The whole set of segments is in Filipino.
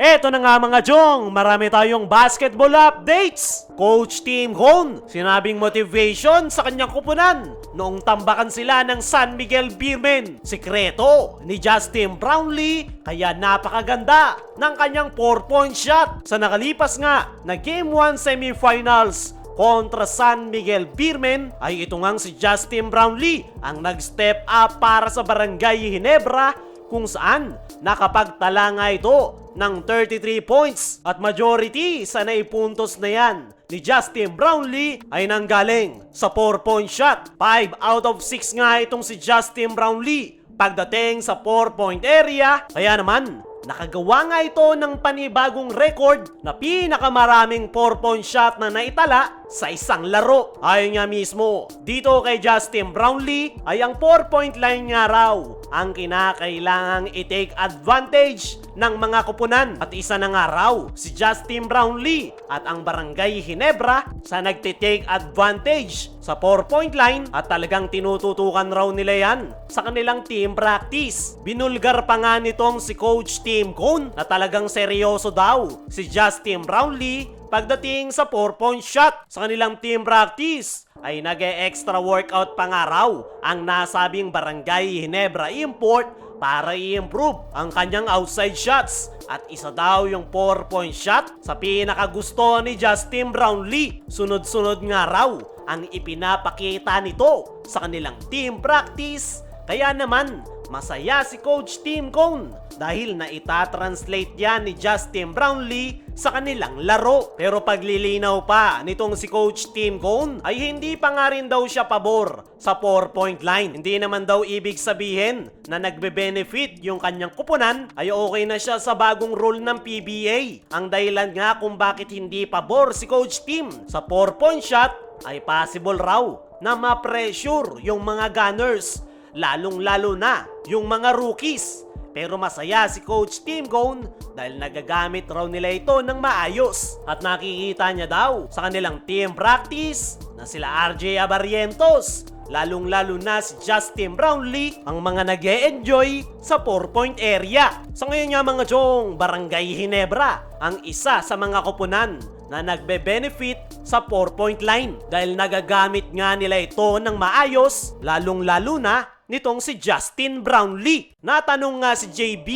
Eto na nga mga Jong, marami tayong basketball updates. Coach Tim Cone, sinabing motivation sa kanyang kupunan noong tambakan sila ng San Miguel Beermen. Sikreto ni Justin Brownlee, kaya napakaganda ng kanyang 4-point shot sa nakalipas nga na Game 1 semifinals kontra San Miguel Beermen. Ay ito ngang si Justin Brownlee ang nag-step up para sa Barangay Ginebra, kung saan nakapagtala nga ito ng 33 points at majority sa naipuntos na yan ni Justin Brownlee ay nanggaling sa 4-point shot. 5 out of 6 nga itong si Justin Brownlee pagdating sa 4-point area, kaya naman nakagawa nga ito ng panibagong record na pinakamaraming 4-point shot na naitala sa isang laro. Ayon nga mismo dito kay Justin Brownlee ay ang 4-point line nga raw ang kinakailangang i-take advantage ng mga kupunan, at isa na nga raw si Justin Brownlee at ang Barangay Ginebra sa nagtitake advantage sa 4-point line, at talagang tinututukan raw nila yan sa kanilang team practice. Binulgar pa nga nitong si Coach Tim Cone na talagang seryoso daw si Justin Brownlee pagdating sa 4-point shot. Sa kanilang team practice ay nag-extra workout pa nga raw ang nasabing Barangay Ginebra import para i-improve ang kanyang outside shots, at isa daw yung 4-point shot sa pinakagusto ni Justin Brownlee. Sunod-sunod nga raw ang ipinapakita nito sa kanilang team practice, kaya naman masaya si Coach Tim Cone dahil na ita-translate yan ni Justin Brownlee sa kanilang laro. Pero paglilinaw pa nitong si Coach Tim Cone ay hindi pa nga rin daw siya pabor sa 4-point line. Hindi naman daw ibig sabihin na nagbe-benefit yung kanyang kupunan ay okay na siya sa bagong rule ng PBA. Ang dahilan nga kung bakit hindi pabor si Coach Tim sa 4-point shot ay possible raw na ma-pressure yung mga Gunners, lalong-lalo na yung mga rookies. Pero masaya si Coach Tim Cone dahil nagagamit raw nila ito ng maayos, at nakikita niya daw sa kanilang team practice na sila RJ Abarrientos, lalong-lalo na si Justin Brownlee ang mga nag-e-enjoy sa 4-point area. Sa ngayon nga mga Jong, Barangay Ginebra ang isa sa mga kupunan na nagbe-benefit sa 4-point line dahil nagagamit nga nila ito ng maayos, lalong-lalo na nitong si Justin Brownlee. Natanong nga si JB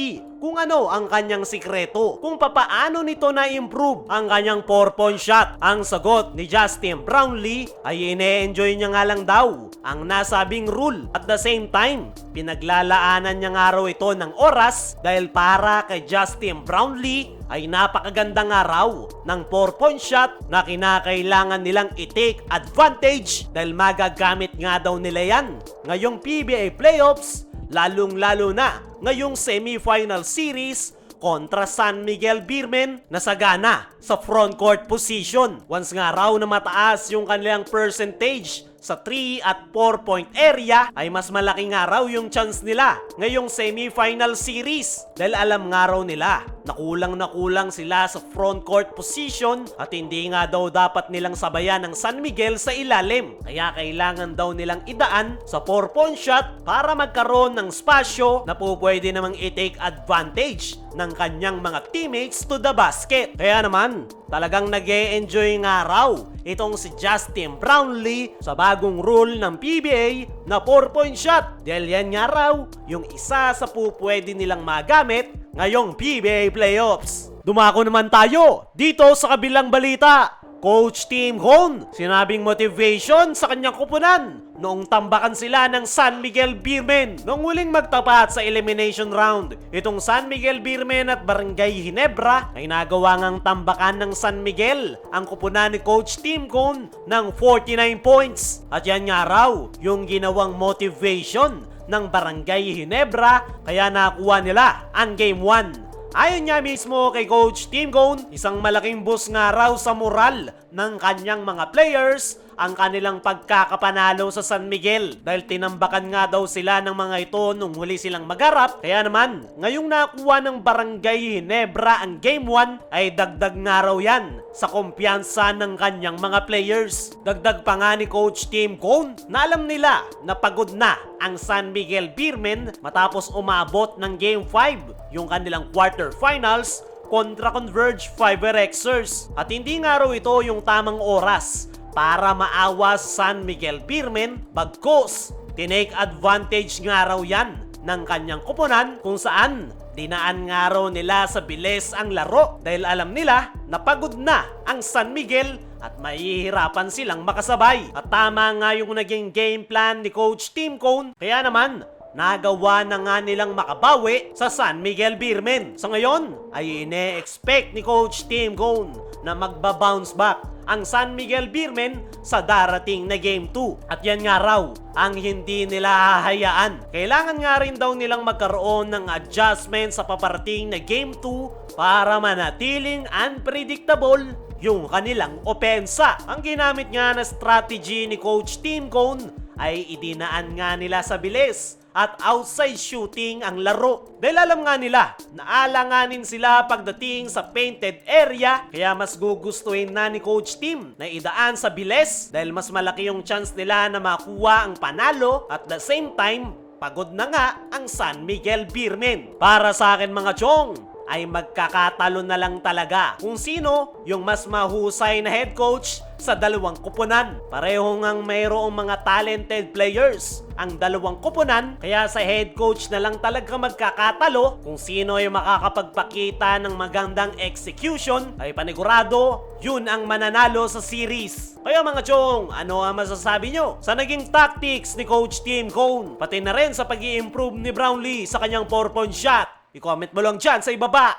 kung ano ang kanyang sikreto, kung papaano nito na-improve ang kanyang 4-point shot. Ang sagot ni Justin Brownlee ay ine-enjoy niya nga lang daw ang nasabing rule. At the same time, pinaglalaanan niya nga raw ito ng oras dahil para kay Justin Brownlee ay napakaganda nga raw ng 4-point shot na kinakailangan nilang i-take advantage dahil magagamit nga daw nila yan ngayong PBA playoffs, lalong-lalo na ngayong semifinal series kontra San Miguel Beermen na sagana sa front court position. Once nga raw na mataas yung kanilang percentage sa 3 at 4-point area ay mas malaki nga raw yung chance nila ngayong semifinal series dahil alam nga raw nila na kulang sila sa front court position at hindi nga daw dapat nilang sabayan ng San Miguel sa ilalim, kaya kailangan daw nilang idaan sa 4-point shot para magkaroon ng spasyo na po pwede namang i-take advantage ng kanyang mga teammates to the basket. Kaya naman talagang nag-e-enjoy nga raw itong si Justin Brownlee sa bagong rule ng PBA na 4-point shot dahil yan nga raw yung isa sa pupwede nilang magamit ngayong PBA playoffs. Dumako naman tayo dito sa kabilang balita. Coach Tim Cone, sinabing motivation sa kanyang kupunan noong tambakan sila ng San Miguel Beermen. Noong huling magtapat sa elimination round, itong San Miguel Beermen at Barangay Ginebra ay nagawa ngang tambakan ng San Miguel ang kupunan ni Coach Tim Cone ng 49 points. At yan nga raw yung ginawang motivation ng Barangay Ginebra, kaya nakuha nila ang Game 1. Ayon niya mismo kay Coach Tim Cone, isang malaking boost nga raw sa moral ng kanyang mga players ang kanilang pagkakapanalo sa San Miguel dahil tinambakan nga daw sila ng mga ito nung huli silang magharap. Kaya naman, ngayong nakuha ng Barangay Ginebra ang Game 1 ay dagdag nga raw yan sa kumpiyansa ng kanyang mga players. Dagdag pa nga ni Coach Tim Cone na alam nila na pagod na ang San Miguel Beermen matapos umabot ng Game 5, yung kanilang quarterfinals kontra Converge Fiberxers. At hindi nga raw ito yung tamang oras para maawa sa San Miguel Beermen, bagkus tinake advantage nga raw yan ng kanyang koponan kung saan dinaan nga raw nila sa bilis ang laro dahil alam nila na pagod na ang San Miguel at mahihirapan silang makasabay. At tama nga yung naging game plan ni Coach Tim Cone, kaya naman nagawa na nga nilang makabawi sa San Miguel Beermen. Sa ngayon ay ine-expect ni Coach Tim Cone na magbabounce back ang San Miguel Beermen sa darating na Game 2. At yan nga raw ang hindi nila hahayaan. Kailangan nga rin daw nilang magkaroon ng adjustment sa paparating na Game 2 para manatiling unpredictable yung kanilang opensa. Ang ginamit nga na strategy ni Coach Tim Cone ay idinaan nga nila sa bilis at outside shooting ang laro. Dahil alam nga nila na alanganin sila pagdating sa painted area, kaya mas gugustuhin na ni Coach Tim na idaan sa bilis dahil mas malaki yung chance nila na makuha ang panalo at the same time, pagod na nga ang San Miguel Beermen. Para sa akin mga chong, ay magkakatalo na lang talaga kung sino yung mas mahusay na head coach sa dalawang koponan. Pareho ngang mayroong mga talented players ang dalawang koponan, kaya sa head coach na lang talaga magkakatalo kung sino yung makakapagpakita ng magandang execution. Ay panigurado, yun ang mananalo sa series. Kaya mga chong, ano ang masasabi nyo sa naging tactics ni Coach Tim Cone, pati na rin sa pag-i-improve ni Brownlee sa kanyang 4-point shot? I-comment mo lang dyan sa ibaba.